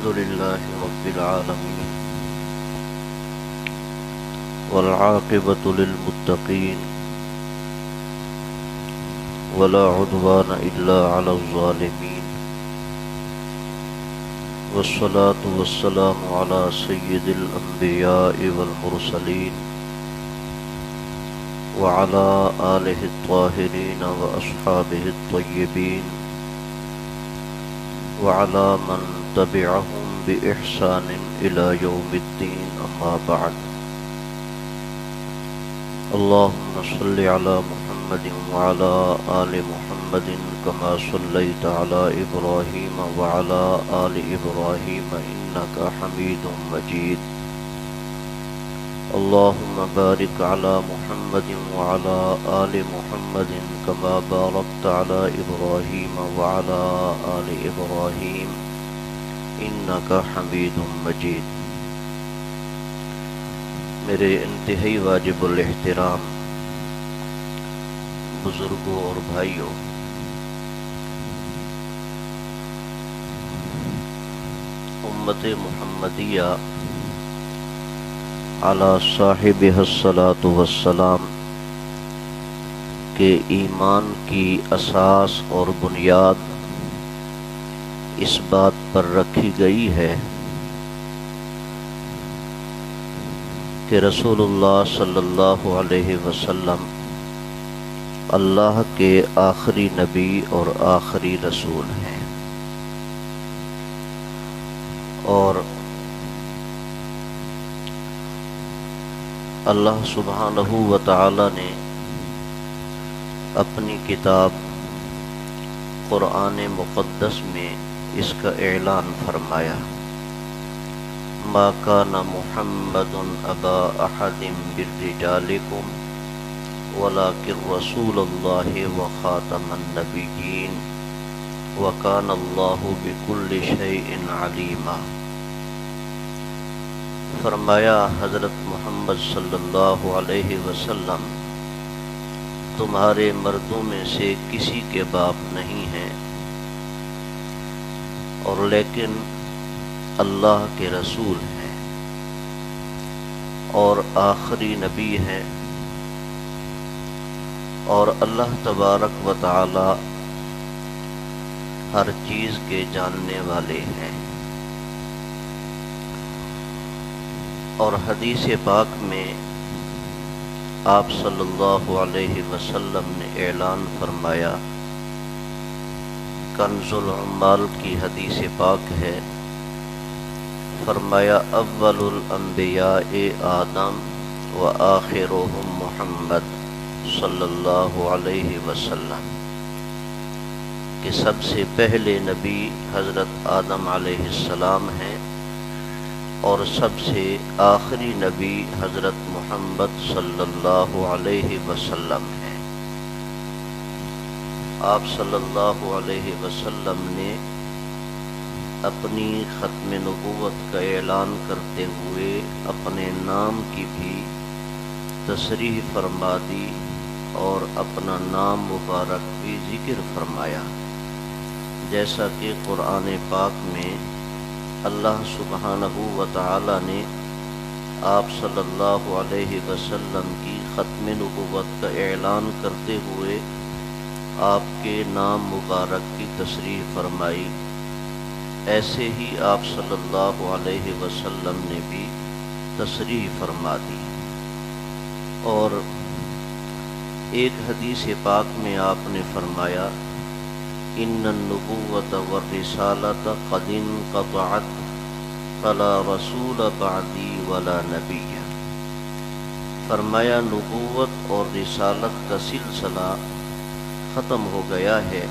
الحمد لله رب العالمين والعاقبة للمتقين ولا عدوان إلا على الظالمين والصلاة والسلام على سيد الأنبياء والمرسلين وعلى آله الطاهرين وأصحابه الطيبين وعلى من تبعهم بإحسان إلى يوم الدين أما بعد. اللهم صل على محمد وعلى آل محمد كما صليت على إبراهيم وعلى آل إبراهيم إنك حميد مجيد. اللهم بارك على محمد وعلى آل محمد كما باركت على إبراهيم وعلى آل إبراهيم إنك حميد مجيد. میرے انتہائی واجب الاحترام بزرگوں اور بھائیوں، امت محمدیہ علی صاحبہ الصلاۃ والسلام کے ایمان کی اساس اور بنیاد اس بات پر رکھی گئی ہے کہ رسول اللہ صلی اللہ علیہ وسلم اللہ کے آخری نبی اور آخری رسول ہیں، اور اللہ سبحانہ و تعالی نے اپنی کتاب قرآن مقدس میں اس کا اعلان فرمایا: ما كان محمد ابا احد من رجالكم ولكن رسول الله وخاتم النبيين وكان الله بكل شيء عليما. فرمایا حضرت محمد صلی اللہ علیہ وسلم تمہارے مردوں میں سے کسی کے باپ نہیں ہیں، اور لیکن اللہ کے رسول ہیں اور آخری نبی ہیں، اور اللہ تبارک و تعالی ہر چیز کے جاننے والے ہیں. اور حدیث پاک میں آپ صلی اللہ علیہ وسلم نے اعلان فرمایا، کنز العمال کی حدیث پاک ہے، فرمایا اول الانبیاء آدم و آخرهم محمد صلی اللہ علیہ وسلم، کہ سب سے پہلے نبی حضرت آدم علیہ السلام ہیں اور سب سے آخری نبی حضرت محمد صلی اللہ علیہ وسلم ہیں. آپ صلی اللہ علیہ وسلم نے اپنی ختم نبوت کا اعلان کرتے ہوئے اپنے نام کی بھی تصریح فرما دی اور اپنا نام مبارک بھی ذکر فرمایا، جیسا کہ قرآن پاک میں اللہ سبحانہ و تعالی نے آپ صلی اللہ علیہ وسلم کی ختم نبوت کا اعلان کرتے ہوئے آپ کے نام مبارک کی تصریح فرمائی، ایسے ہی آپ صلی اللہ علیہ وسلم نے بھی تصریح فرما دی. اور ایک حدیث پاک میں آپ نے فرمایا، ان النبوۃ والرسالۃ قد انقطعت فلا رسول بعدی ولا نبی. فرمایا نبوت اور رسالت کا سلسلہ ختم ہو گیا ہے،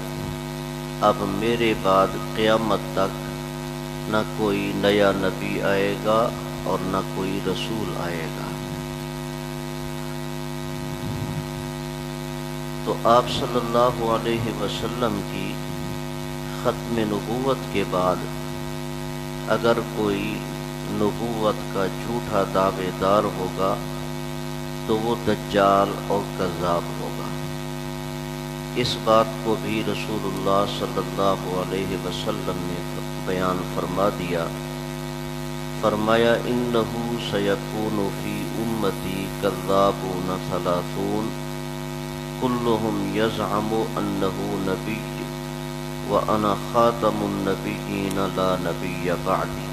اب میرے بعد قیامت تک نہ کوئی نیا نبی آئے گا اور نہ کوئی رسول آئے گا. تو آپ صلی اللہ علیہ وسلم کی ختم نبوت کے بعد اگر کوئی نبوت کا جھوٹا دعوے دار ہوگا تو وہ دجال اور کذاب ہوگا. اس بات کو بھی رسول اللہ صلی اللہ علیہ وسلم نے بیان فرما دیا۔ فرمایا انہو سیکون فی امتی کذابون ثلاثون کلہم یزعم انہو نبی وانا خاتم النبیین لا نبی بعدی۔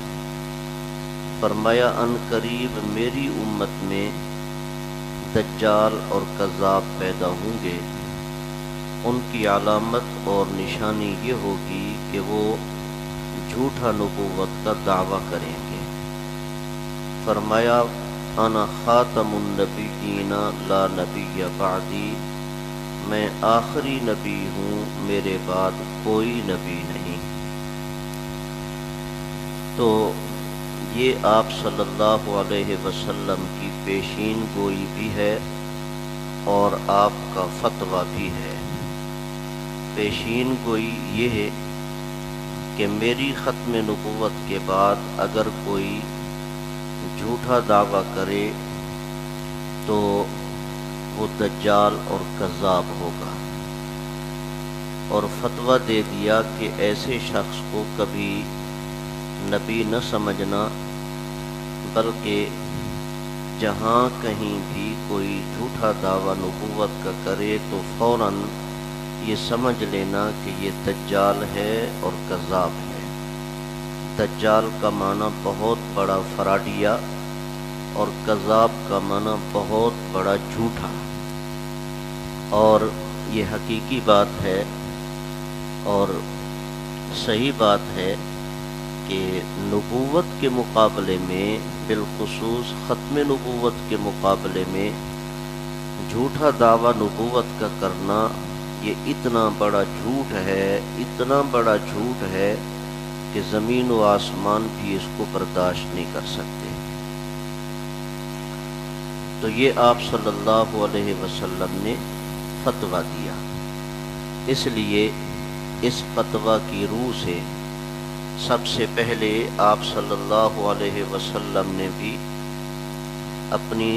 فرمایا ان قریب میری امت میں دجال اور کذاب پیدا ہوں گے، ان کی علامت اور نشانی یہ ہوگی کہ وہ جھوٹا نبوت کا دعویٰ کریں گے۔ فرمایا انا خاتم النبیین لا نبی بعدی، میں آخری نبی ہوں، میرے بعد کوئی نبی نہیں۔ تو یہ آپ صلی اللہ علیہ وسلم کی پیشین گوئی بھی ہے اور آپ کا فتویٰ بھی ہے۔ پیشین گوئی یہ ہے کہ میری ختم نبوت کے بعد اگر کوئی جھوٹا دعویٰ کرے تو وہ دجال اور کذاب ہوگا، اور فتویٰ دے دیا کہ ایسے شخص کو کبھی نبی نہ سمجھنا، بلکہ جہاں کہیں بھی کوئی جھوٹا دعویٰ نبوت کا کرے تو فوراً یہ سمجھ لینا کہ یہ دجال ہے اور کذاب ہے۔ دجال کا معنی بہت بڑا فراڈیہ اور کذاب کا معنی بہت بڑا جھوٹا، اور یہ حقیقی بات ہے اور صحیح بات ہے کہ نبوت کے مقابلے میں، بالخصوص ختم نبوت کے مقابلے میں، جھوٹا دعویٰ نبوت کا کرنا یہ اتنا بڑا جھوٹ ہے، اتنا بڑا جھوٹ ہے کہ زمین و آسمان بھی اس کو برداشت نہیں کر سکتے۔ تو یہ آپ صلی اللہ علیہ وسلم نے فتویٰ دیا، اس لیے اس فتویٰ کی روح سے سب سے پہلے آپ صلی اللہ علیہ وسلم نے بھی اپنی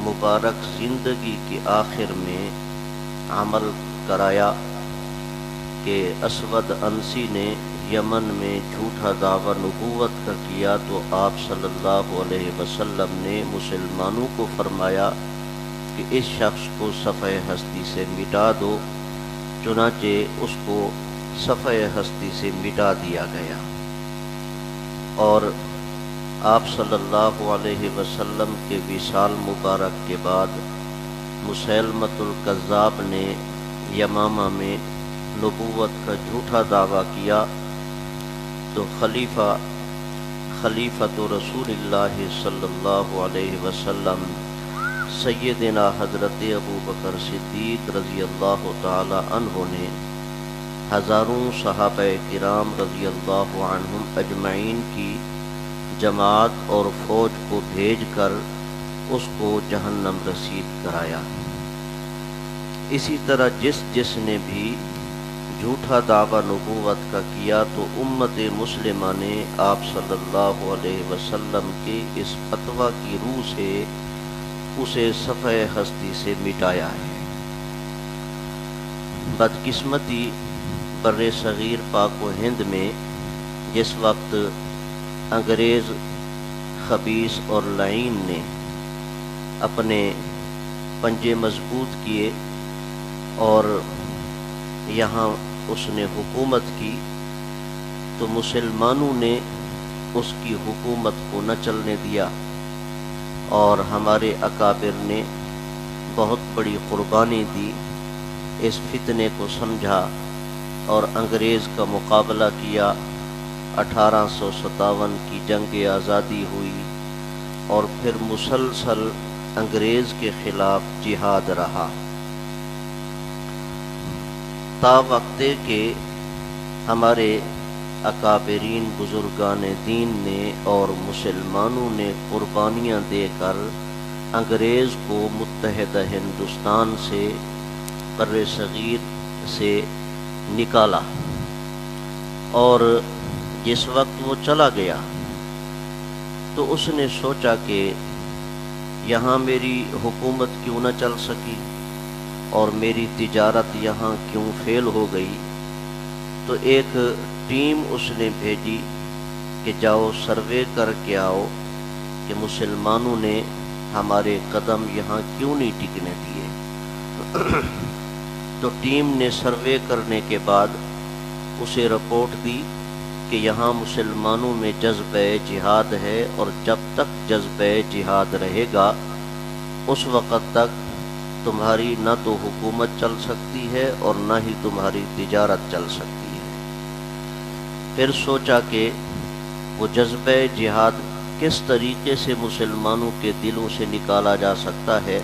مبارک زندگی کے آخر میں عمل کرایا کہ اسود انسی نے یمن میں جھوٹا دعویٰ نبوت کا کیا، تو آپ صلی اللہ علیہ وسلم نے مسلمانوں کو فرمایا کہ اس شخص کو صفحہ ہستی سے مٹا دو، چنانچہ اس کو صفحہ ہستی سے مٹا دیا گیا۔ اور آپ صلی اللہ علیہ وسلم کے وصال مبارک کے بعد مسیلمۃ الکذاب نے یمامہ میں نبوت کا جھوٹا دعویٰ کیا، تو خلیفۃ رسول اللہ صلی اللہ علیہ وسلم سیدنا حضرت ابو بکر صدیق رضی اللہ تعالی عنہ نے ہزاروں صحابہ کرام رضی اللہ عنہم اجمعین کی جماعت اور فوج کو بھیج کر اس کو جہنم رسید کرایا۔ اسی طرح جس نے بھی جھوٹا دعویٰ نبوت کا کیا تو امت مسلمہ نے آپ صلی اللہ علیہ وسلم کے اس فتویٰ کی روح سے اسے صفحہ ہستی سے مٹایا ہے۔ بدقسمتی بر صغیر پاک و ہند میں جس وقت انگریز خبیث اور لعین نے اپنے پنجے مضبوط کیے اور یہاں اس نے حکومت کی، تو مسلمانوں نے اس کی حکومت کو نہ چلنے دیا، اور ہمارے اکابر نے بہت بڑی قربانی دی، اس فتنے کو سمجھا اور انگریز کا مقابلہ کیا۔ 1857 کی جنگ آزادی ہوئی اور پھر مسلسل انگریز کے خلاف جہاد رہا، تا وقتے کہ ہمارے اکابرین بزرگان دین نے اور مسلمانوں نے قربانیاں دے کر انگریز کو متحدہ ہندوستان سے، بر صغیر سے نکالا، اور جس وقت وہ چلا گیا تو اس نے سوچا کہ یہاں میری حکومت کیوں نہ چل سکی اور میری تجارت یہاں کیوں فیل ہو گئی، تو ایک ٹیم اس نے بھیجی کہ جاؤ سروے کر کے آؤ کہ مسلمانوں نے ہمارے قدم یہاں کیوں نہیں ٹکنے دیے۔ تو ٹیم نے سروے کرنے کے بعد اسے رپورٹ دی کہ یہاں مسلمانوں میں جذبہ جہاد ہے، اور جب تک جذبہ جہاد رہے گا اس وقت تک تمہاری نہ تو حکومت چل سکتی ہے اور نہ ہی تمہاری تجارت چل سکتی ہے۔ پھر سوچا کہ وہ جذبہ جہاد کس طریقے سے مسلمانوں کے دلوں سے نکالا جا سکتا ہے،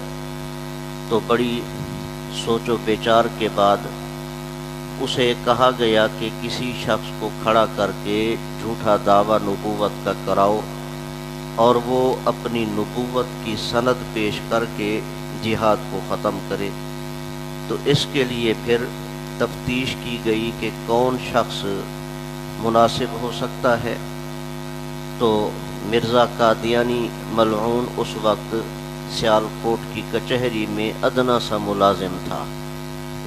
تو بڑی سوچ و بچار کے بعد اسے کہا گیا کہ کسی شخص کو کھڑا کر کے جھوٹا دعویٰ نبوت کا کراؤ اور وہ اپنی نبوت کی سند پیش کر کے جہاد کو ختم کرے۔ تو اس کے لیے پھر تفتیش کی گئی کہ کون شخص مناسب ہو سکتا ہے، تو مرزا قادیانی ملعون اس وقت سیالکوٹ کی کچہری میں ادنا سا ملازم تھا۔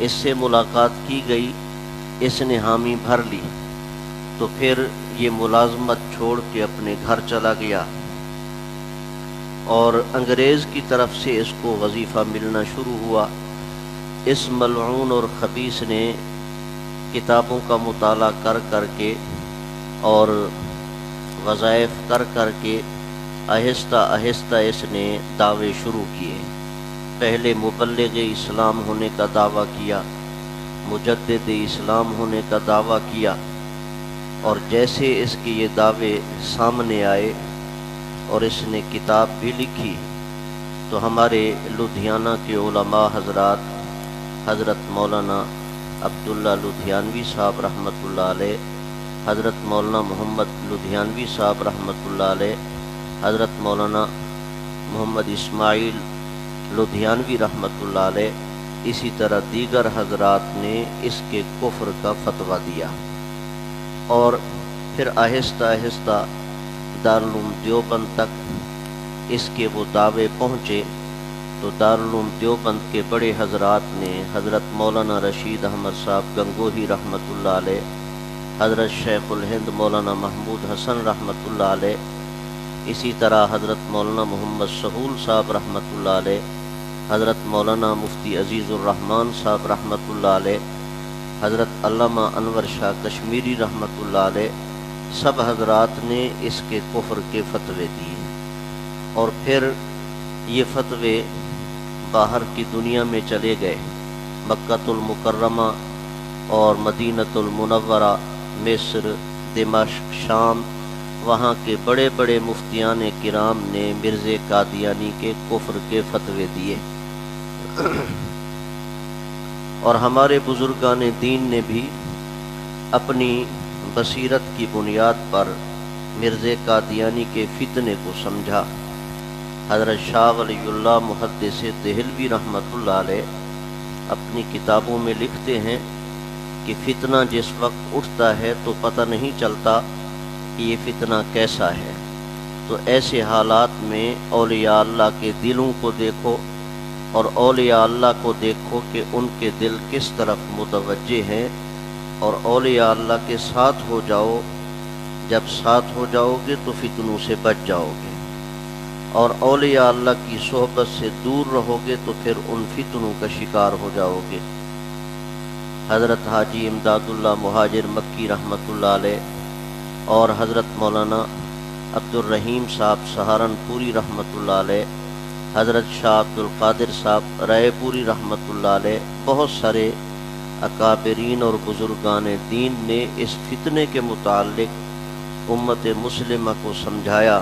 اس سے ملاقات کی گئی، اس نے حامی بھر لی، تو پھر یہ ملازمت چھوڑ کے اپنے گھر چلا گیا، اور انگریز کی طرف سے اس کو وظیفہ ملنا شروع ہوا۔ اس ملعون اور خبیث نے کتابوں کا مطالعہ کر کر کے اور وظائف کر کر کے آہستہ آہستہ اس نے دعوے شروع کیے۔ پہلے مبلغ اسلام ہونے کا دعویٰ کیا، مجدد اسلام ہونے کا دعویٰ کیا، اور جیسے اس کے یہ دعوے سامنے آئے اور اس نے کتاب بھی لکھی، تو ہمارے لدھیانہ کے علماء حضرات حضرت مولانا عبداللہ لدھیانوی صاحب رحمۃ اللہ علیہ، حضرت مولانا محمد لدھیانوی صاحب رحمۃ اللہ علیہ، حضرت مولانا محمد اسماعیل لدھیانوی رحمۃ اللہ علیہ، اسی طرح دیگر حضرات نے اس کے کفر کا فتویٰ دیا، اور پھر آہستہ آہستہ دارالعلوم دیوبند تک اس کے وہ دعوے پہنچے۔ تو دارالعلوم دیوبند کے بڑے حضرات نے حضرت مولانا رشید احمد صاحب گنگوہی رحمۃ اللہ علیہ، حضرت شیخ الہند مولانا محمود حسن رحمۃ اللہ علیہ، اسی طرح حضرت مولانا محمد سہول صاحب رحمۃ اللہ علیہ، حضرت مولانا مفتی عزیز الرحمن صاحب رحمۃ اللہ علیہ، حضرت علامہ انور شاہ کشمیری رحمۃ اللہ علیہ، سب حضرات نے اس کے کفر کے فتوے دیے، اور پھر یہ فتوے باہر کی دنیا میں چلے گئے۔ مکۃ المکرمہ اور مدینۃ المنورہ، مصر، دمشق، شام، وہاں کے بڑے بڑے مفتیان کرام نے مرزا قادیانی کے کفر کے فتوے دیے، اور ہمارے بزرگان دین نے بھی اپنی بصیرت کی بنیاد پر مرزا قادیانی کے فتنے کو سمجھا۔ حضرت شاہ ولی اللہ محدث دہلوی رحمۃ اللہ علیہ اپنی کتابوں میں لکھتے ہیں کہ فتنہ جس وقت اٹھتا ہے تو پتہ نہیں چلتا کہ یہ فتنہ کیسا ہے، تو ایسے حالات میں اولیاء اللہ کے دلوں کو دیکھو، اور اولیاء اللہ کو دیکھو کہ ان کے دل کس طرف متوجہ ہیں، اور اولیاء اللہ کے ساتھ ہو جاؤ۔ جب ساتھ ہو جاؤ گے تو فتنوں سے بچ جاؤ گے، اور اولیاء اللہ کی صحبت سے دور رہو گے تو پھر ان فتنوں کا شکار ہو جاؤ گے۔ حضرت حاجی امداد اللہ مہاجر مکی رحمۃ اللہ علیہ اور حضرت مولانا عبد الرحیم صاحب سہارنپوری رحمۃ اللہ علیہ، حضرت شاہ عبد القادر صاحب رائے پوری رحمۃ اللہ علیہ، بہت سارے اکابرین اور بزرگان دین نے اس فتنے کے متعلق امت مسلمہ کو سمجھایا،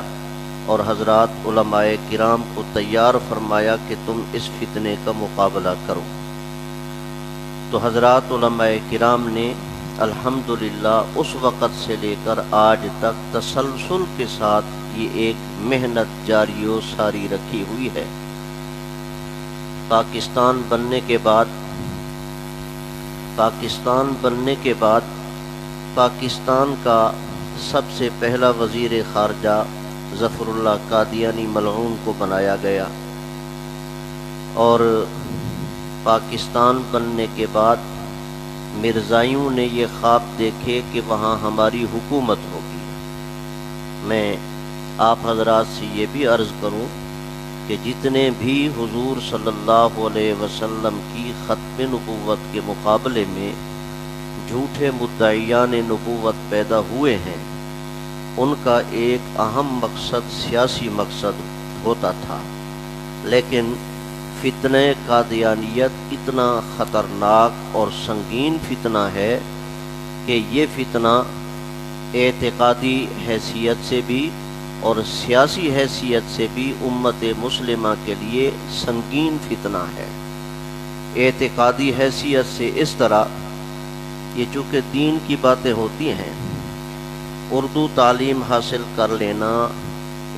اور حضرات علماء کرام کو تیار فرمایا کہ تم اس فتنے کا مقابلہ کرو۔ تو حضرات علماء کرام نے الحمدللہ اس وقت سے لے کر آج تک تسلسل کے ساتھ یہ ایک محنت جاری و ساری رکھی ہوئی ہے۔ پاکستان بننے کے بعد پاکستان کا سب سے پہلا وزیر خارجہ ظفر اللہ قادیانی ملعون کو بنایا گیا، اور پاکستان بننے کے بعد مرزائیوں نے یہ خواب دیکھے کہ وہاں ہماری حکومت ہوگی۔ میں آپ حضرات سے یہ بھی عرض کروں کہ جتنے بھی حضور صلی اللہ علیہ وسلم کی ختم نبوت کے مقابلے میں جھوٹے مدعیان نبوت پیدا ہوئے ہیں، ان کا ایک اہم مقصد سیاسی مقصد ہوتا تھا، لیکن فتنہ قادیانیت اتنا خطرناک اور سنگین فتنہ ہے کہ یہ فتنہ اعتقادی حیثیت سے بھی اور سیاسی حیثیت سے بھی امت مسلمہ کے لیے سنگین فتنہ ہے۔ اعتقادی حیثیت سے اس طرح، یہ چونکہ دین کی باتیں ہوتی ہیں، اردو تعلیم حاصل کر لینا،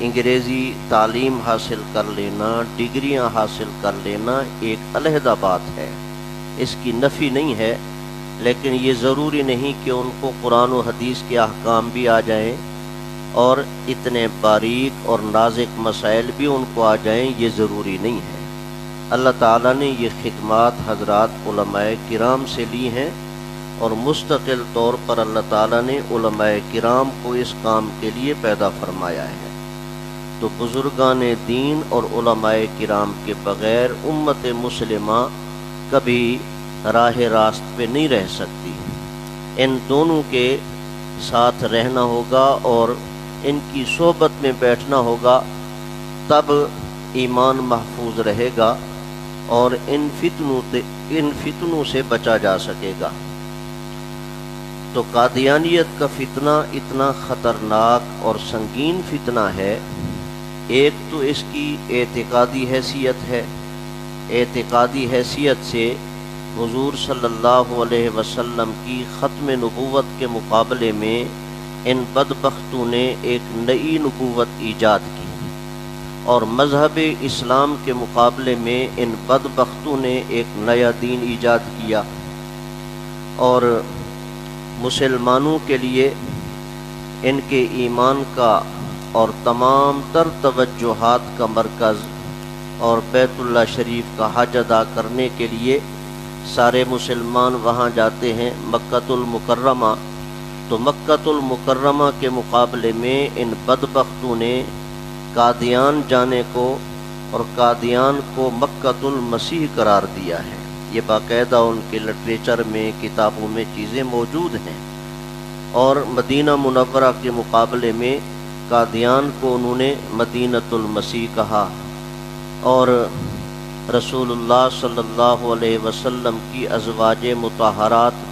انگریزی تعلیم حاصل کر لینا، ڈگریاں حاصل کر لینا ایک علیحدہ بات ہے، اس کی نفی نہیں ہے، لیکن یہ ضروری نہیں کہ ان کو قرآن و حدیث کے احکام بھی آ جائیں اور اتنے باریک اور نازک مسائل بھی ان کو آ جائیں، یہ ضروری نہیں ہے۔ اللہ تعالیٰ نے یہ خدمات حضرات علماء کرام سے لی ہیں، اور مستقل طور پر اللہ تعالیٰ نے علماء کرام کو اس کام کے لیے پیدا فرمایا ہے۔ تو بزرگان دین اور علماء کرام کے بغیر امت مسلمہ کبھی راہ راست پہ نہیں رہ سکتی۔ ان دونوں کے ساتھ رہنا ہوگا اور ان کی صحبت میں بیٹھنا ہوگا، تب ایمان محفوظ رہے گا اور ان فتنوں سے بچا جا سکے گا۔ تو قادیانیت کا فتنہ اتنا خطرناک اور سنگین فتنہ ہے، ایک تو اس کی اعتقادی حیثیت ہے، اعتقادی حیثیت سے حضور صلی اللہ علیہ وسلم کی ختم نبوت کے مقابلے میں ان بدبختوں نے ایک نئی نبوت ایجاد کی، اور مذہب اسلام کے مقابلے میں ان بدبختوں نے ایک نیا دین ایجاد کیا، اور مسلمانوں کے لیے ان کے ایمان کا اور تمام تر توجہات کا مرکز اور بیت اللہ شریف کا حج ادا کرنے کے لیے سارے مسلمان وہاں جاتے ہیں، مکۃ المکرمہ۔ تو مکۃ المکرمہ کے مقابلے میں ان بدبختوں نے قادیان جانے کو اور قادیان کو مکۃ المسیح قرار دیا ہے۔ یہ باقاعدہ ان کے لٹریچر میں، کتابوں میں چیزیں موجود ہیں، اور مدینہ منورہ کے مقابلے میں قادیان کو انہوں نے مدینۃ المسیح کہا، اور رسول اللہ صلی اللہ علیہ وسلم کی ازواج مطہرات،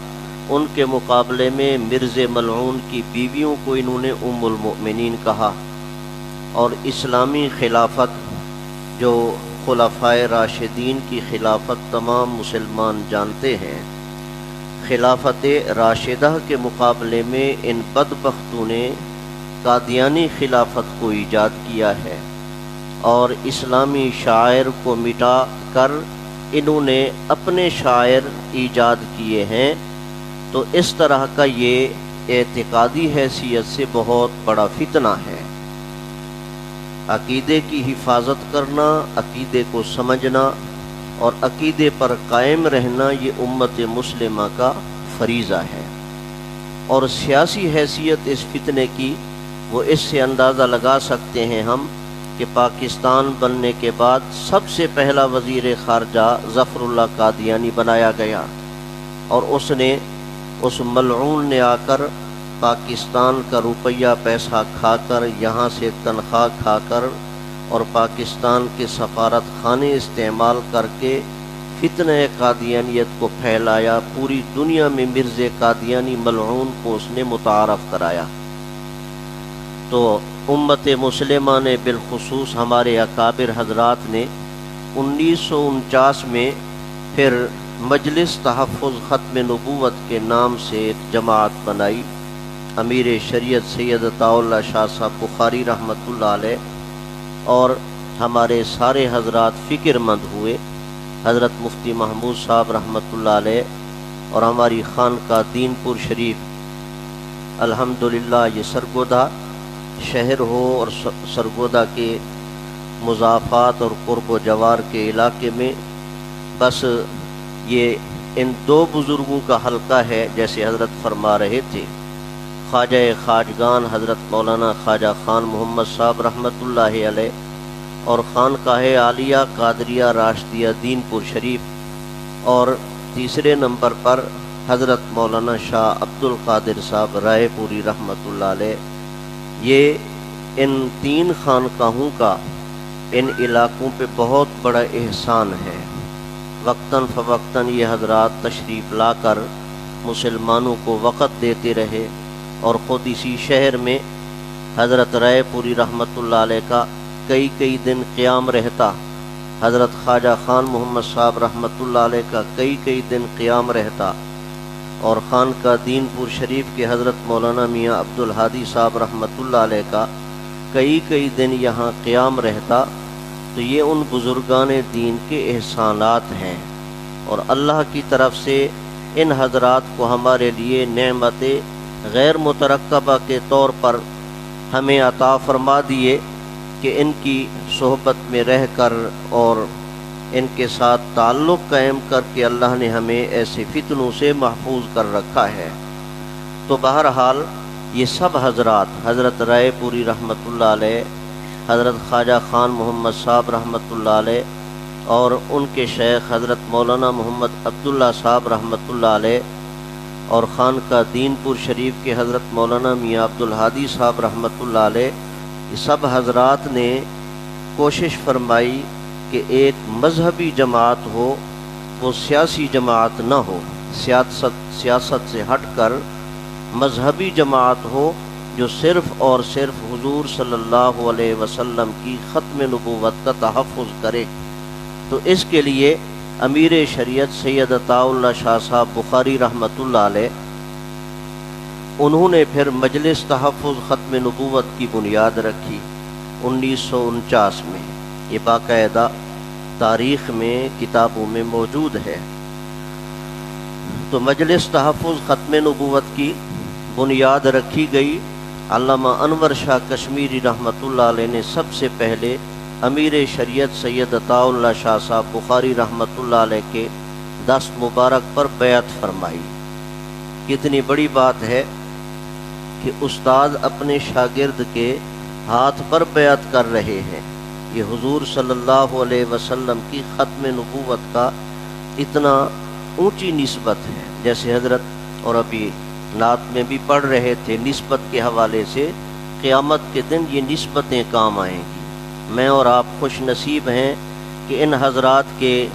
ان کے مقابلے میں مرز ملعون کی بیویوں کو انہوں نے ام المؤمنین کہا، اور اسلامی خلافت جو خلفائے راشدین کی خلافت تمام مسلمان جانتے ہیں، خلافت راشدہ کے مقابلے میں ان بدبختوں نے قادیانی خلافت کو ایجاد کیا ہے، اور اسلامی شاعر کو مٹا کر انہوں نے اپنے شاعر ایجاد کیے ہیں۔ تو اس طرح کا یہ اعتقادی حیثیت سے بہت بڑا فتنہ ہے۔ عقیدے کی حفاظت کرنا، عقیدے کو سمجھنا اور عقیدے پر قائم رہنا، یہ امت مسلمہ کا فریضہ ہے۔ اور سیاسی حیثیت اس فتنے کی، وہ اس سے اندازہ لگا سکتے ہیں ہم کہ پاکستان بننے کے بعد سب سے پہلا وزیر خارجہ ظفر اللہ قادیانی بنایا گیا، اور اس ملعون نے آ کر پاکستان کا روپیہ پیسہ کھا کر، یہاں سے تنخواہ کھا کر، اور پاکستان کے سفارت خانے استعمال کر کے فتنہ قادیانیت کو پھیلایا، پوری دنیا میں مرز قادیانی ملعون کو اس نے متعارف کرایا۔ تو امت مسلمہ نے، بالخصوص ہمارے اکابر حضرات نے 1949 میں پھر مجلس تحفظ ختم نبوت کے نام سے ایک جماعت بنائی۔ امیر شریعت سید عطاء اللہ شاہ صاحب بخاری رحمۃ اللہ علیہ اور ہمارے سارے حضرات فکر مند ہوئے، حضرت مفتی محمود صاحب رحمۃ اللہ علیہ، اور ہماری خانقاہ دین پور شریف۔ الحمدللہ یہ سرگودا شہر ہو اور سرگودا کے مضافات اور قرب و جوار کے علاقے میں، بس یہ ان دو بزرگوں کا حلقہ ہے، جیسے حضرت فرما رہے تھے، خواجہ خواجگان حضرت مولانا خواجہ خان محمد صاحب رحمۃ اللہ علیہ اور خانقاہ عالیہ قادریہ راشدیہ دین پور شریف، اور تیسرے نمبر پر حضرت مولانا شاہ عبد القادر صاحب رائے پوری رحمۃ اللہ علیہ۔ یہ ان تین خانقاہوں کا ان علاقوں پہ بہت بڑا احسان ہے۔ وقتاً فوقتاً یہ حضرات تشریف لا کر مسلمانوں کو وقت دیتے رہے، اور خود اسی شہر میں حضرت رائے پوری رحمۃ اللہ علیہ کا کئی دن قیام رہتا، حضرت خواجہ خان محمد صاحب رحمۃ اللہ علیہ کا کئی دن قیام رہتا، اور خانقاہ دین پور شریف کے حضرت مولانا میاں عبد الہادی صاحب رحمۃ اللہ علیہ کا کئی دن یہاں قیام رہتا۔ تو یہ ان بزرگان دین کے احسانات ہیں، اور اللہ کی طرف سے ان حضرات کو ہمارے لیے نعمت غیر مترقبہ کے طور پر ہمیں عطا فرما دیے کہ ان کی صحبت میں رہ کر اور ان کے ساتھ تعلق قائم کر کے اللہ نے ہمیں ایسے فتنوں سے محفوظ کر رکھا ہے۔ تو بہرحال یہ سب حضرات، حضرت رائے پوری رحمۃ اللہ علیہ، حضرت خواجہ خان محمد صاحب رحمۃ اللہ علیہ، اور ان کے شیخ حضرت مولانا محمد عبداللہ صاحب رحمۃ اللہ علیہ، اور خانقاہ دین پور شریف کے حضرت مولانا میاں عبد الہادی صاحب رحمۃ اللہ علیہ، یہ سب حضرات نے کوشش فرمائی کہ ایک مذہبی جماعت ہو، وہ سیاسی جماعت نہ ہو، سیاست سے ہٹ کر مذہبی جماعت ہو جو صرف اور صرف حضور صلی اللہ علیہ وسلم کی ختم نبوت کا تحفظ کرے۔ تو اس کے لیے امیر شریعت سید عطاء اللہ شاہ صاحب بخاری رحمۃ اللہ علیہ، انہوں نے پھر مجلس تحفظ ختم نبوت کی بنیاد رکھی 1949 میں۔ یہ باقاعدہ تاریخ میں کتابوں میں موجود ہے۔ تو مجلس تحفظ ختم نبوت کی بنیاد رکھی گئی۔ علامہ انور شاہ کشمیری رحمۃ اللہ علیہ نے سب سے پہلے امیر شریعت سید عطاء اللہ شاہ صاحب بخاری رحمۃ اللہ علیہ کے دست مبارک پر بیعت فرمائی۔ کتنی بڑی بات ہے کہ استاد اپنے شاگرد کے ہاتھ پر بیعت کر رہے ہیں۔ یہ حضور صلی اللہ علیہ وسلم کی ختم نبوت کا اتنا اونچی نسبت ہے، جیسے حضرت اور ابھی نعت میں بھی پڑھ رہے تھے، نسبت کے حوالے سے قیامت کے دن یہ نسبتیں کام آئیں گی۔ میں اور آپ خوش نصیب ہیں کہ ان حضرات کے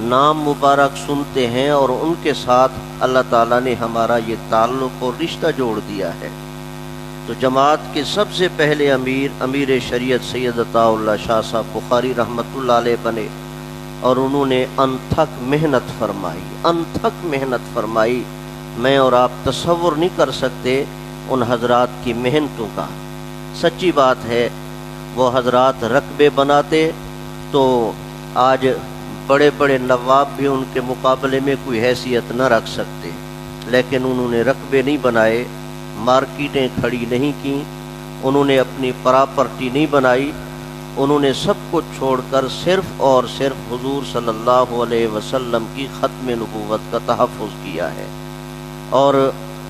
نام مبارک سنتے ہیں، اور ان کے ساتھ اللہ تعالیٰ نے ہمارا یہ تعلق اور رشتہ جوڑ دیا ہے۔ تو جماعت کے سب سے پہلے امیر شریعت سید عطاء اللہ شاہ صاحب بخاری رحمۃ اللہ علیہ بنے، اور انہوں نے انتھک محنت فرمائی۔ میں اور آپ تصور نہیں کر سکتے ان حضرات کی محنتوں کا۔ سچی بات ہے، وہ حضرات رقبے بناتے تو آج بڑے بڑے نواب بھی ان کے مقابلے میں کوئی حیثیت نہ رکھ سکتے، لیکن انہوں نے رقبے نہیں بنائے، مارکیٹیں کھڑی نہیں کیں، انہوں نے اپنی پراپرٹی نہیں بنائی، انہوں نے سب کچھ چھوڑ کر صرف اور صرف حضور صلی اللہ علیہ وسلم کی ختم نبوت کا تحفظ کیا ہے، اور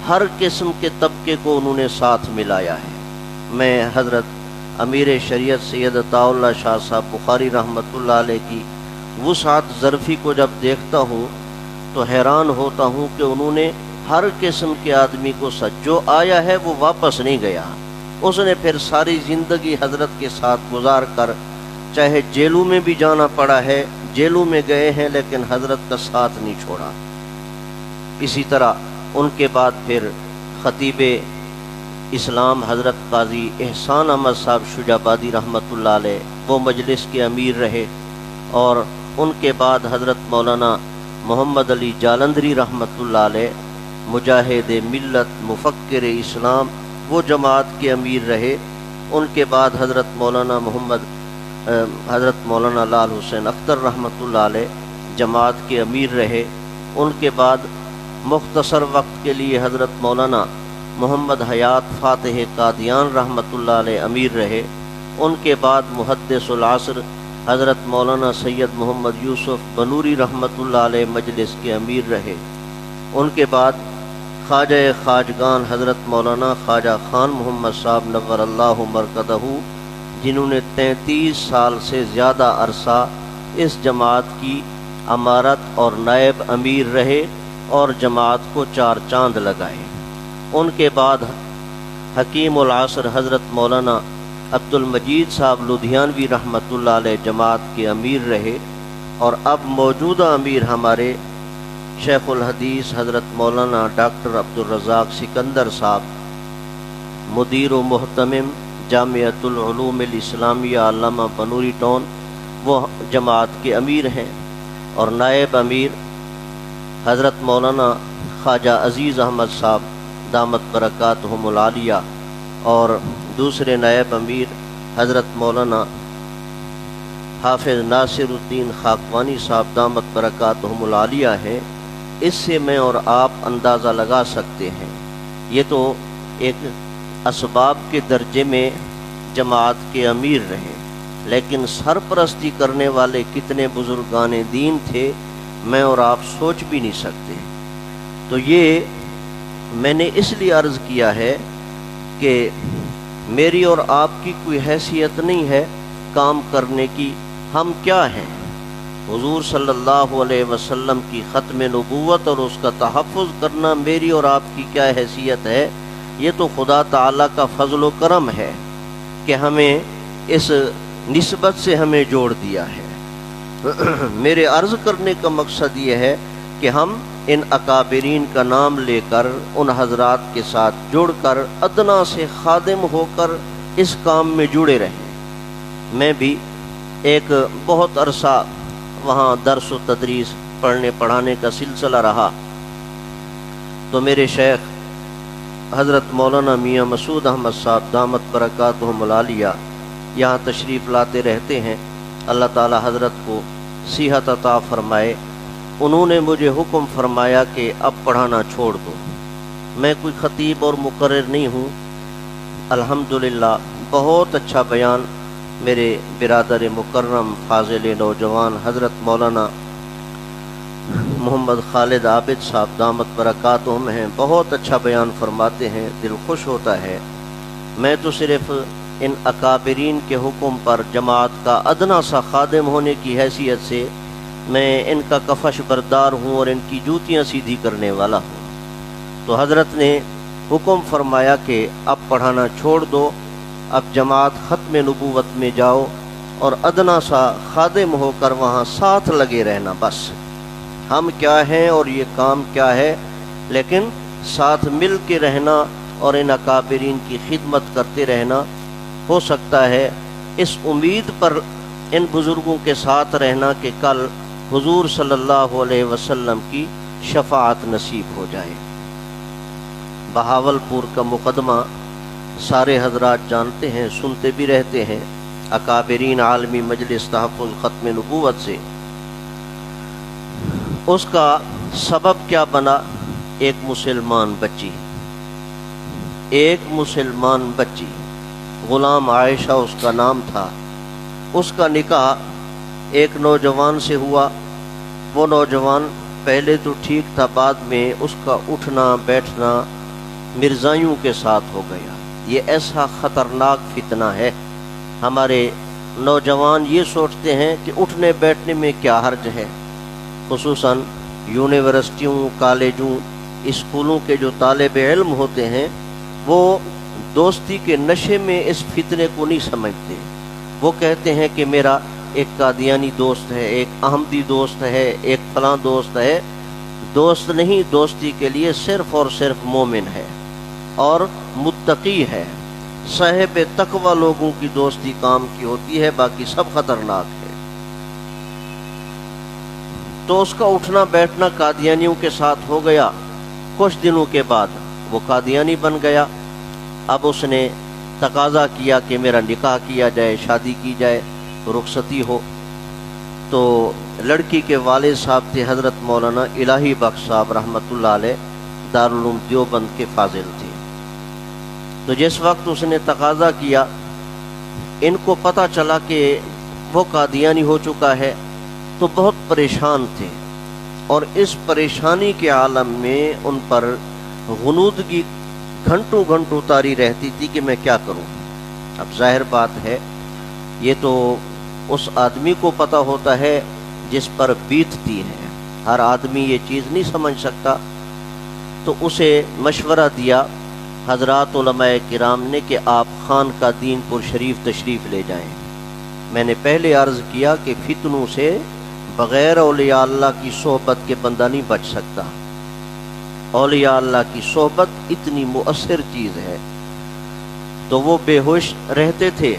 ہر قسم کے طبقے کو انہوں نے ساتھ ملایا ہے۔ میں حضرت امیر شریعت سید عطاء اللہ شاہ صاحب بخاری رحمۃ اللہ علیہ کی وسعت ظرفی کو جب دیکھتا ہوں تو حیران ہوتا ہوں کہ انہوں نے ہر قسم کے آدمی کو جو آیا ہے وہ واپس نہیں گیا۔ اس نے پھر ساری زندگی حضرت کے ساتھ گزار کر، چاہے جیلوں میں بھی جانا پڑا ہے، جیلوں میں گئے ہیں، لیکن حضرت کا ساتھ نہیں چھوڑا۔ اسی طرح ان کے بعد پھر خطیب اسلام حضرت قاضی احسان احمد صاحب شجابادی رحمۃ اللہ علیہ، وہ مجلس کے امیر رہے، اور ان کے بعد حضرت مولانا محمد علی جالندھری رحمۃ اللہ علیہ، مجاہد ملت مفکر اسلام، وہ جماعت کے امیر رہے۔ ان کے بعد حضرت مولانا لال حسین اختر رحمۃ اللہ علیہ جماعت کے امیر رہے۔ ان کے بعد مختصر وقت کے لیے حضرت مولانا محمد حیات فاتح قادیان رحمۃ اللہ علیہ امیر رہے۔ ان کے بعد محدث العصر حضرت مولانا سید محمد یوسف بنوری رحمتullah علیہ مجلس کے امیر رہے۔ ان کے بعد خواجہ خواجگان حضرت مولانا خواجہ خان محمد صاحب نور اللہ مرکزہ، جنہوں نے 33 سال سے زیادہ عرصہ اس جماعت کی امارت اور نائب امیر رہے اور جماعت کو 4 چاند لگائے۔ ان کے بعد حکیم العصر حضرت مولانا عبد المجید صاحب لدھیانوی رحمتullah علیہ جماعت کے امیر رہے، اور اب موجودہ امیر ہمارے شیخ الحدیث حضرت مولانا ڈاکٹر عبدالرزاق سکندر صاحب، مدیر و محتمم جامعۃ العلوم الاسلامیہ علامہ بنوری ٹاؤن، وہ جماعت کے امیر ہیں، اور نائب امیر حضرت مولانا خواجہ عزیز احمد صاحب دامت برکاتہم العالیہ، اور دوسرے نائب امیر حضرت مولانا حافظ ناصر الدین خاقوانی صاحب دامت برکاتہم العالیہ ہیں۔ اس سے میں اور آپ اندازہ لگا سکتے ہیں، یہ تو ایک اسباب کے درجے میں جماعت کے امیر رہے، لیکن سرپرستی کرنے والے کتنے بزرگان دین تھے میں اور آپ سوچ بھی نہیں سکتے۔ تو یہ میں نے اس لیے عرض کیا ہے کہ میری اور آپ کی کوئی حیثیت نہیں ہے کام کرنے کی، ہم کیا ہیں؟ حضور صلی اللہ علیہ وسلم کی ختم نبوت اور اس کا تحفظ کرنا میری اور آپ کی کیا حیثیت ہے؟ یہ تو خدا تعالیٰ کا فضل و کرم ہے کہ ہمیں اس نسبت سے ہمیں جوڑ دیا ہے۔ میرے عرض کرنے کا مقصد یہ ہے کہ ہم ان اکابرین کا نام لے کر ان حضرات کے ساتھ جڑ کر ادنا سے خادم ہو کر اس کام میں جڑے رہیں۔ میں بھی ایک بہت عرصہ وہاں درس و تدریس پڑھنے پڑھانے کا سلسلہ رہا، تو میرے شیخ حضرت مولانا میاں مسعود احمد صاحب دامت برکاتہم العالیہ یہاں تشریف لاتے رہتے ہیں، اللہ تعالی حضرت کو صحت عطا فرمائے۔ انہوں نے مجھے حکم فرمایا کہ اب پڑھانا چھوڑ دو۔ میں کوئی خطیب اور مقرر نہیں ہوں، الحمدللہ بہت اچھا بیان میرے برادر مکرم فاضل نوجوان حضرت مولانا محمد خالد عابد صاحب دامت برکاتہم ہیں، بہت اچھا بیان فرماتے ہیں، دل خوش ہوتا ہے۔ میں تو صرف ان اکابرین کے حکم پر جماعت کا ادنا سا خادم ہونے کی حیثیت سے میں ان کا کفش بردار ہوں اور ان کی جوتیاں سیدھی کرنے والا ہوں۔ تو حضرت نے حکم فرمایا کہ اب پڑھانا چھوڑ دو، اب جماعت ختم نبوت میں جاؤ اور ادنا سا خادم ہو کر وہاں ساتھ لگے رہنا، بس ہم کیا ہیں اور یہ کام کیا ہے، لیکن ساتھ مل کے رہنا اور ان اکابرین کی خدمت کرتے رہنا۔ ہو سکتا ہے اس امید پر ان بزرگوں کے ساتھ رہنا کہ کل حضور صلی اللہ علیہ وسلم کی شفاعت نصیب ہو جائے۔ بہاولپور کا مقدمہ سارے حضرات جانتے ہیں، سنتے بھی رہتے ہیں، اکابرین عالمی مجلس تحفظ ختم نبوت سے۔ اس کا سبب کیا بنا؟ ایک مسلمان بچی غلام عائشہ اس کا نام تھا، اس کا نکاح ایک نوجوان سے ہوا۔ وہ نوجوان پہلے تو ٹھیک تھا، بعد میں اس کا اٹھنا بیٹھنا مرزائیوں کے ساتھ ہو گیا۔ یہ ایسا خطرناک فتنہ ہے، ہمارے نوجوان یہ سوچتے ہیں کہ اٹھنے بیٹھنے میں کیا حرج ہے، خصوصاً یونیورسٹیوں کالجوں اسکولوں کے جو طالب علم ہوتے ہیں وہ دوستی کے نشے میں اس فتنے کو نہیں سمجھتے۔ وہ کہتے ہیں کہ میرا ایک قادیانی دوست ہے، ایک احمدی دوست ہے، ایک فلاں دوست ہے۔ دوست نہیں، دوستی کے لیے صرف اور صرف مومن ہے اور متقی ہے، صاحب تقوی لوگوں کی دوستی کام کی ہوتی ہے، باقی سب خطرناک ہے۔ تو اس کا اٹھنا بیٹھنا قادیانیوں کے ساتھ ہو گیا۔ کچھ دنوں کے بعد وہ قادیانی بن گیا۔ اب اس نے تقاضا کیا کہ میرا نکاح کیا جائے، شادی کی جائے، رخصتی ہو۔ تو لڑکی کے والد صاحب تھے حضرت مولانا الہی بخش صاحب رحمۃ اللہ علیہ، دارالعلوم دیوبند کے فاضل تھے۔ تو جس وقت اس نے تقاضا کیا، ان کو پتہ چلا کہ وہ قادیانی ہو چکا ہے تو بہت پریشان تھے، اور اس پریشانی کے عالم میں ان پر غنودگی گھنٹوں گھنٹوں طاری رہتی تھی کہ میں کیا کروں۔ اب ظاہر بات ہے یہ تو اس آدمی کو پتہ ہوتا ہے جس پر بیتتی ہے، ہر آدمی یہ چیز نہیں سمجھ سکتا۔ تو اسے مشورہ دیا حضرات علماء کرام نے کہ آپ خان کا دین پور شریف تشریف لے جائیں۔ میں نے پہلے عرض کیا کہ فتنوں سے بغیر اولیاء اللہ کی صحبت کے بندہ نہیں بچ سکتا۔ اولیاء اللہ کی صحبت اتنی مؤثر چیز ہے۔ تو وہ بے ہوش رہتے تھے،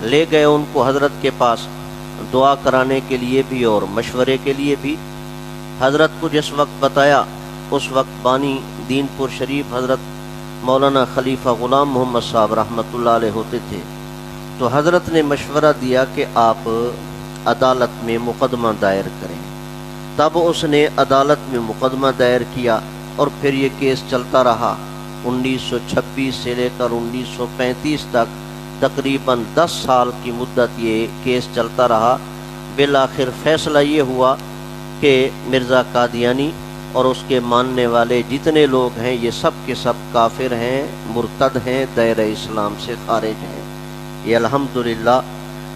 لے گئے ان کو حضرت کے پاس دعا کرانے کے لیے بھی اور مشورے کے لیے بھی۔ حضرت کو جس وقت بتایا، اس وقت بانی دین پور شریف حضرت مولانا خلیفہ غلام محمد صاحب رحمۃ اللہ علیہ ہوتے تھے۔ تو حضرت نے مشورہ دیا کہ آپ عدالت میں مقدمہ دائر کریں۔ تب اس نے عدالت میں مقدمہ دائر کیا، اور پھر یہ کیس چلتا رہا 1926 سے لے کر 1935 تک، تقریباً 10 سال کی مدت یہ کیس چلتا رہا۔ بالآخر فیصلہ یہ ہوا کہ مرزا قادیانی اور اس کے ماننے والے جتنے لوگ ہیں یہ سب کے سب کافر ہیں، مرتد ہیں، دائرہ اسلام سے خارج ہیں۔ یہ الحمدللہ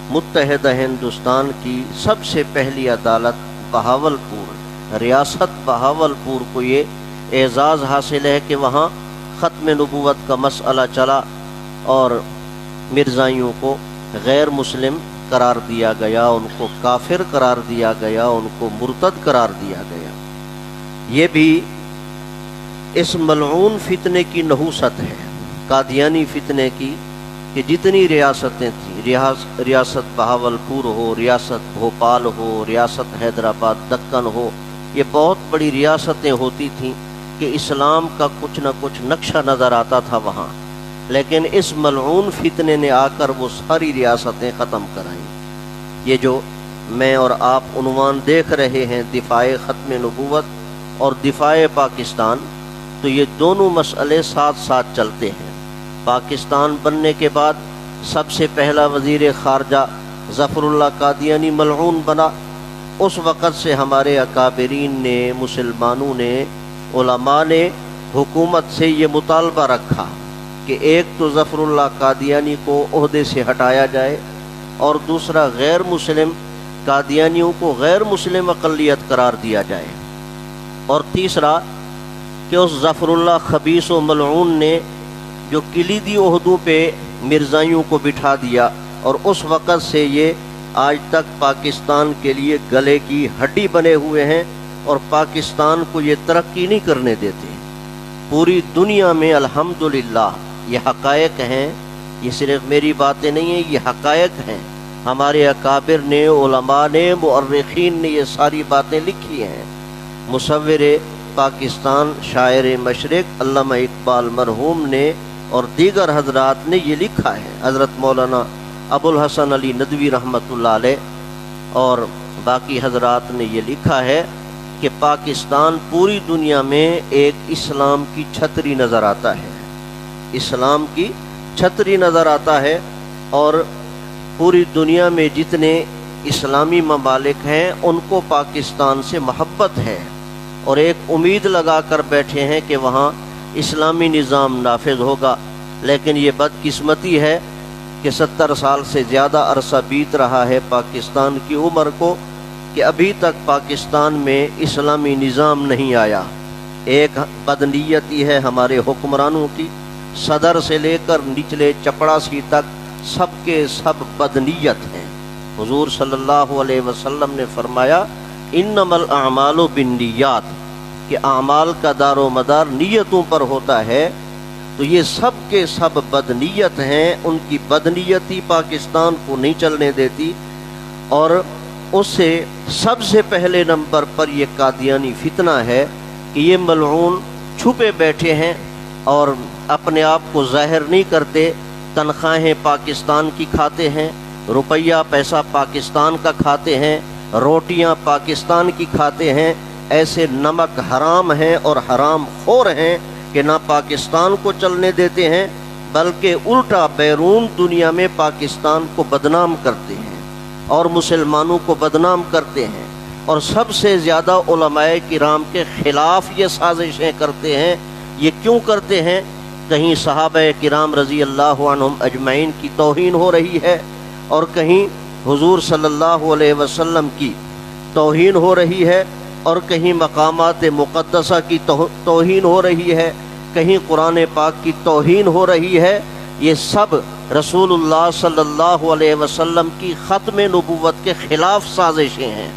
متحدہ ہندوستان کی سب سے پہلی عدالت بہاولپور، ریاست بہاولپور کو یہ اعزاز حاصل ہے کہ وہاں ختم نبوت کا مسئلہ چلا اور مرزائیوں کو غیر مسلم قرار دیا گیا، ان کو کافر قرار دیا گیا، ان کو مرتد قرار دیا گیا۔ یہ بھی اس ملعون فتنے کی نحوست ہے، قادیانی فتنے کی، کہ جتنی ریاستیں تھیں، ریاست بہاولپور ہو، ریاست بھوپال ہو، ریاست حیدرآباد دکن ہو، یہ بہت بڑی ریاستیں ہوتی تھیں کہ اسلام کا کچھ نہ کچھ نقشہ نظر آتا تھا وہاں، لیکن اس ملعون فتنے نے آ کر وہ ساری ریاستیں ختم کرائیں۔ یہ جو میں اور آپ عنوان دیکھ رہے ہیں، دفاع ختم نبوت اور دفاع پاکستان، تو یہ دونوں مسئلے ساتھ ساتھ چلتے ہیں۔ پاکستان بننے کے بعد سب سے پہلا وزیر خارجہ ظفر اللہ قادیانی ملعون بنا۔ اس وقت سے ہمارے اکابرین نے، مسلمانوں نے، علماء نے حکومت سے یہ مطالبہ رکھا کہ ایک تو ظفر اللہ قادیانی کو عہدے سے ہٹایا جائے، اور دوسرا غیر مسلم قادیانیوں کو غیر مسلم اقلیت قرار دیا جائے، اور تیسرا کہ اس ظفر اللہ خبیث و ملعون نے جو کلیدی عہدوں پہ مرزائیوں کو بٹھا دیا، اور اس وقت سے یہ آج تک پاکستان کے لیے گلے کی ہڈی بنے ہوئے ہیں، اور پاکستان کو یہ ترقی نہیں کرنے دیتے۔ پوری دنیا میں الحمدللہ یہ حقائق ہیں، یہ صرف میری باتیں نہیں ہیں، یہ حقائق ہیں۔ ہمارے اکابر نے، علماء نے، مؤرخین نے یہ ساری باتیں لکھی ہیں۔ مصور پاکستان شاعر مشرق علامہ اقبال مرحوم نے اور دیگر حضرات نے یہ لکھا ہے، حضرت مولانا ابو الحسن علی ندوی رحمۃ اللہ علیہ اور باقی حضرات نے یہ لکھا ہے کہ پاکستان پوری دنیا میں ایک اسلام کی چھتری نظر آتا ہے، اسلام کی چھتری نظر آتا ہے، اور پوری دنیا میں جتنے اسلامی ممالک ہیں ان کو پاکستان سے محبت ہے، اور ایک امید لگا کر بیٹھے ہیں کہ وہاں اسلامی نظام نافذ ہوگا۔ لیکن یہ بدقسمتی ہے کہ 70 سال سے زیادہ عرصہ بیت رہا ہے پاکستان کی عمر کو کہ ابھی تک پاکستان میں اسلامی نظام نہیں آیا۔ ایک بدنیتی ہے ہمارے حکمرانوں کی، صدر سے لے کر نچلے چپڑاسی تک سب کے سب بدنیت ہیں۔ حضور صلی اللہ علیہ وسلم نے فرمایا انما الاعمال بالنیات، کہ اعمال کا دار و مدار نیتوں پر ہوتا ہے، تو یہ سب کے سب بدنیت ہیں، ان کی بدنیتی پاکستان کو نہیں چلنے دیتی، اور اس سے سب سے پہلے نمبر پر یہ قادیانی فتنہ ہے کہ یہ ملعون چھپے بیٹھے ہیں اور اپنے آپ کو ظاہر نہیں کرتے، تنخواہیں پاکستان کی کھاتے ہیں، روپیہ پیسہ پاکستان کا کھاتے ہیں، روٹیاں پاکستان کی کھاتے ہیں، ایسے نمک حرام ہیں اور حرام خور ہیں کہ نہ پاکستان کو چلنے دیتے ہیں بلکہ الٹا بیرون دنیا میں پاکستان کو بدنام کرتے ہیں۔ اور مسلمانوں کو بدنام کرتے ہیں، اور سب سے زیادہ علماء کرام کے خلاف یہ سازشیں کرتے ہیں۔ یہ کیوں کرتے ہیں؟ کہیں صحابہ کرام رضی اللہ عنہم اجمعین کی توہین ہو رہی ہے، اور کہیں حضور صلی اللہ علیہ وسلم کی توہین ہو رہی ہے، اور کہیں مقامات مقدسہ کی توہین ہو رہی ہے، کہیں قرآن پاک کی توہین ہو رہی ہے۔ یہ سب رسول اللہ صلی اللہ علیہ وسلم کی ختم نبوت کے خلاف سازشیں ہیں۔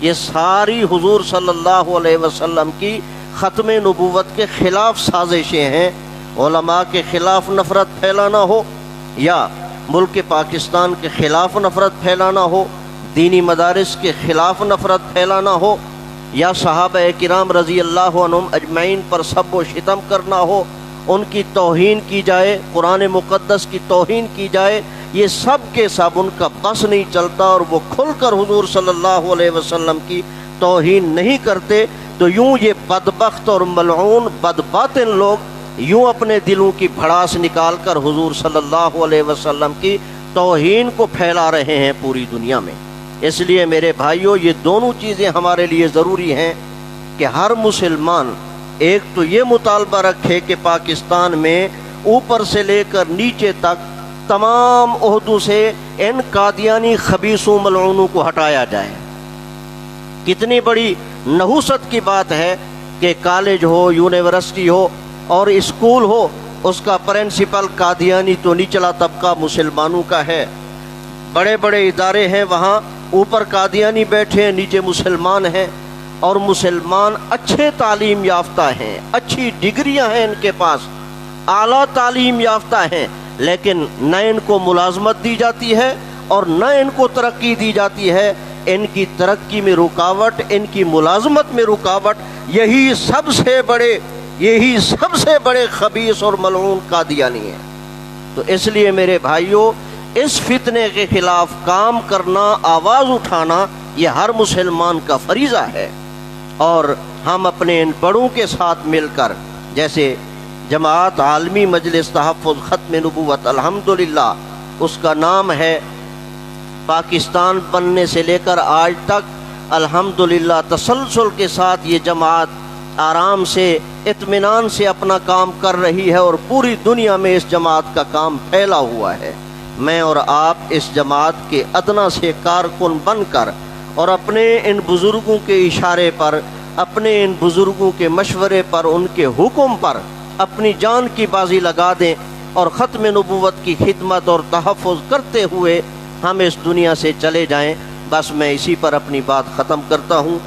یہ ساری حضور صلی اللہ علیہ وسلم کی ختم نبوت کے خلاف سازشیں ہیں۔ علماء کے خلاف نفرت پھیلانا ہو، یا ملک پاکستان کے خلاف نفرت پھیلانا ہو، دینی مدارس کے خلاف نفرت پھیلانا ہو، یا صحابہ کرام رضی اللہ عنہم اجمعین پر سب و شتم کرنا ہو، ان کی توہین کی جائے، قرآن مقدس کی توہین کی جائے، یہ سب کے سب ان کا بس نہیں چلتا، اور وہ کھل کر حضور صلی اللہ علیہ وسلم کی توہین نہیں کرتے۔ تو یوں یہ بدبخت اور ملعون بدباطن لوگ یوں اپنے دلوں کی بھڑاس نکال کر حضور صلی اللہ علیہ وسلم کی توہین کو پھیلا رہے ہیں پوری دنیا میں۔ اس لیے میرے بھائیوں، یہ دونوں چیزیں ہمارے لیے ضروری ہیں کہ ہر مسلمان ایک تو یہ مطالبہ رکھے کہ پاکستان میں اوپر سے لے کر نیچے تک تمام عہدوں سے ان قادیانی خبیثوں ملعونوں کو ہٹایا جائے۔ کتنی بڑی نحوست کی بات ہے کہ کالج ہو، یونیورسٹی ہو اور اسکول ہو، اس کا پرنسپل قادیانی تو نچلا طبقہ مسلمانوں کا ہے۔ بڑے بڑے ادارے ہیں، وہاں اوپر قادیانی بیٹھے ہیں، نیچے مسلمان ہیں، اور مسلمان اچھے تعلیم یافتہ ہیں، اچھی ڈگریاں ہیں ان کے پاس، اعلیٰ تعلیم یافتہ ہیں، لیکن نہ ان کو ملازمت دی جاتی ہے اور نہ ان کو ترقی دی جاتی ہے۔ ان کی ترقی میں رکاوٹ، ان کی ملازمت میں رکاوٹ یہی سب سے بڑے خبیث اور ملعون قادیانی ہیں۔ تو اس لیے میرے بھائیوں، اس فتنے کے خلاف کام کرنا، آواز اٹھانا، یہ ہر مسلمان کا فریضہ ہے، اور ہم اپنے ان بڑوں کے ساتھ مل کر، جیسے جماعت عالمی مجلس تحفظ ختم نبوت، الحمدللہ اس کا نام ہے، پاکستان بننے سے لے کر آج تک الحمدللہ تسلسل کے ساتھ یہ جماعت آرام سے، اطمینان سے اپنا کام کر رہی ہے، اور پوری دنیا میں اس جماعت کا کام پھیلا ہوا ہے۔ میں اور آپ اس جماعت کے ادنا سے کارکن بن کر، اور اپنے ان بزرگوں کے اشارے پر، اپنے ان بزرگوں کے مشورے پر، ان کے حکم پر اپنی جان کی بازی لگا دیں، اور ختم نبوت کی خدمت اور تحفظ کرتے ہوئے ہم اس دنیا سے چلے جائیں۔ بس میں اسی پر اپنی بات ختم کرتا ہوں۔